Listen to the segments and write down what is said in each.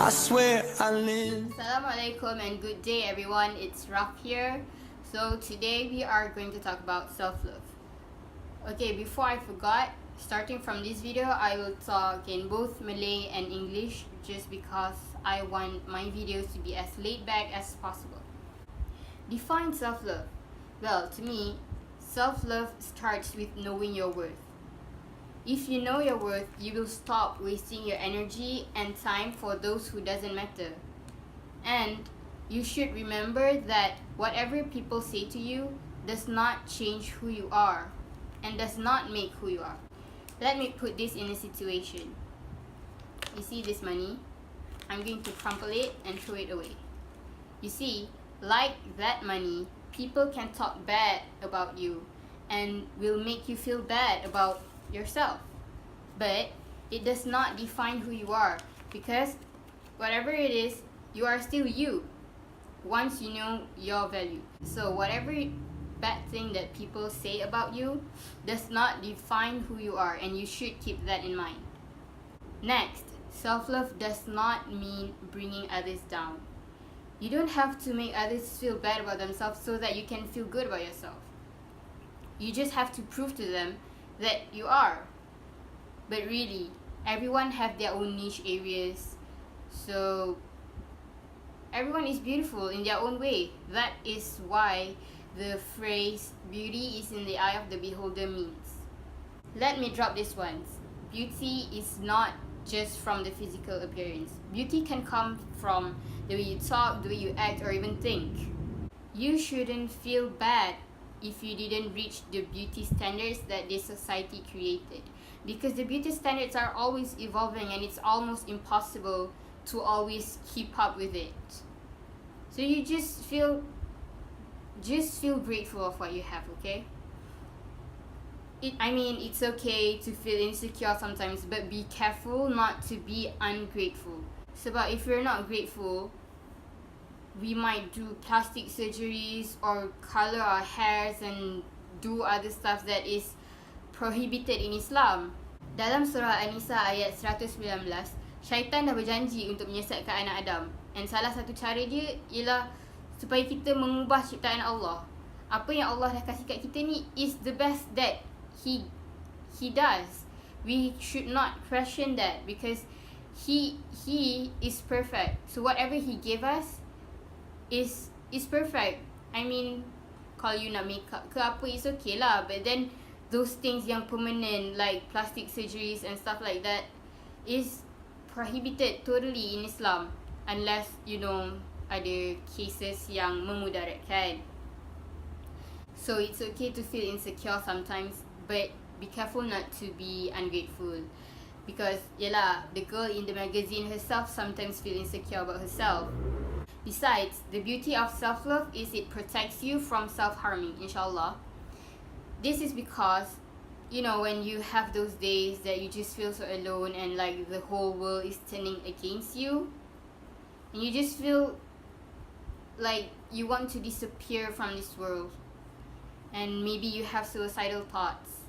I swear I live. Assalamualaikum and good day everyone, it's Raf here. So today we are going to talk about self-love. Okay, before I forgot, starting from this video I will talk in both Malay and English just because I want my videos to be as laid back as possible. Define self-love. Well, to me, self-love starts with knowing your worth. If you know your worth, you will stop wasting your energy and time for those who doesn't matter. And you should remember that whatever people say to you does not change who you are and does not make who you are. Let me put this in a situation. You see this money? I'm going to crumple it and throw it away. You see, like that money, people can talk bad about you and will make you feel bad about yourself, but it does not define who you are, because whatever it is, you are still you once you know your value. So whatever bad thing that people say about you does not define who you are, and you should keep that in mind. Next, self-love does not mean bringing others down. You don't have to make others feel bad about themselves so that you can feel good about yourself. You just have to prove to them that you are. But really, everyone have their own niche areas, so everyone is beautiful in their own way. That is why the phrase beauty is in the eye of the beholder means. Let me drop this once. Beauty is not just from the physical appearance. Beauty can come from the way you talk, the way you act, or even think. You shouldn't feel bad if you didn't reach the beauty standards that this society created, because the beauty standards are always evolving and it's almost impossible to always keep up with it. So you just feel grateful of what you have, okay? It's okay to feel insecure sometimes, but be careful not to be ungrateful. Sebab if you're not grateful, we might do plastic surgeries or color our hairs and do other stuff that is prohibited in Islam. Dalam surah An-Nisa ayat 119, syaitan dah berjanji untuk menyesatkan anak Adam. And salah satu cara dia ialah supaya kita mengubah ciptaan Allah. Apa yang Allah dah kasih kat kita ni is the best that He does. We should not question that, because He is perfect. So whatever He gave us is perfect. Kalau you nak makeup ke apa, it's okay lah. But then those things yang permanent like plastic surgeries and stuff like that is prohibited totally in Islam, unless ada cases yang memudaratkan. So it's okay to feel insecure sometimes, but be careful not to be ungrateful, because the girl in the magazine herself sometimes feel insecure about herself. Besides, the beauty of self-love is it protects you from self-harming, inshallah. This is because, when you have those days that you just feel so alone and like the whole world is turning against you, and you just feel like you want to disappear from this world, and maybe you have suicidal thoughts,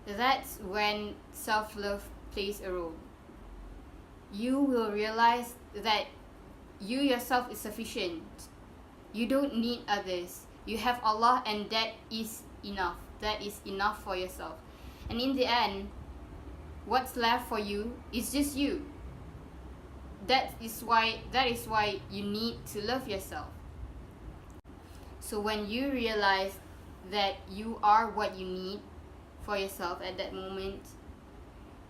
that's when self-love plays a role. You will realize that you yourself is sufficient. You don't need others. You have Allah, and that is enough. That is enough for yourself. And in the end, what's left for you is just you. That is why you need to love yourself. So when you realize that you are what you need for yourself at that moment,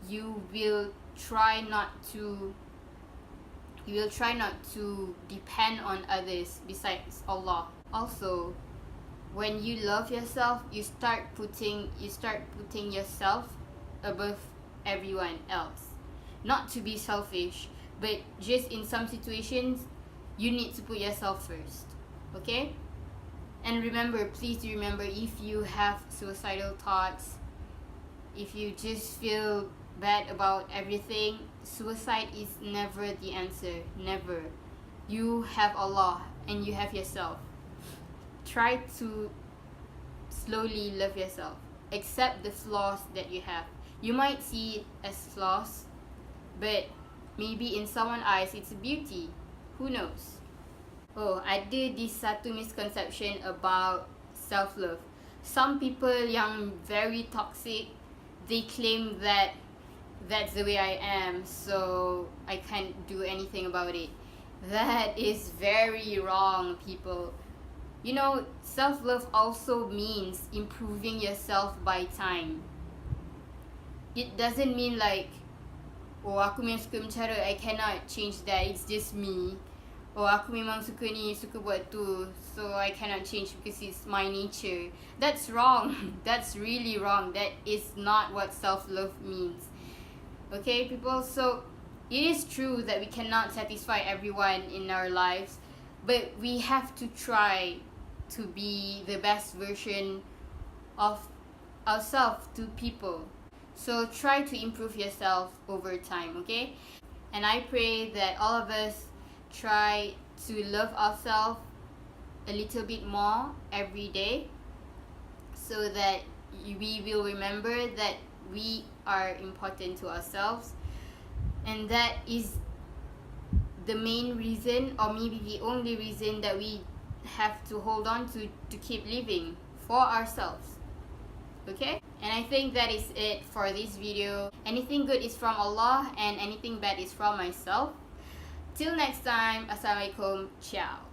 you will try not to depend on others besides Allah. Also, when you love yourself, you start putting yourself above everyone else. Not to be selfish, but just in some situations you need to put yourself first, okay? And please remember, if you have suicidal thoughts, if you just feel bad about everything, suicide is never the answer. Never. You have Allah and you have yourself. Try to slowly love yourself. Accept the flaws that you have. You might see it as flaws, but maybe in someone's eyes it's beauty. Who knows? Oh, ada this satu misconception about self-love. Some people yang very toxic, they claim that that's the way I am, so I can't do anything about it. That is very wrong, people. You know, self-love also means improving yourself by time. It doesn't mean like, oh aku memang suka mencara, I cannot change that, it's just me. Oh aku memang suka ni, suka buat tu, so I cannot change because it's my nature. That's wrong. That's really wrong. That is not what self-love means. Okay, people? So it is true that we cannot satisfy everyone in our lives, but we have to try to be the best version of ourselves to people. So try to improve yourself over time, okay? And I pray that all of us try to love ourselves a little bit more every day, so that we will remember that we are important to ourselves, and that is the main reason, or maybe the only reason, that we have to hold on to keep living for ourselves. Okay? And I think that is it for this video. Anything good is from Allah and anything bad is from myself. Till next time, Assalamualaikum, ciao.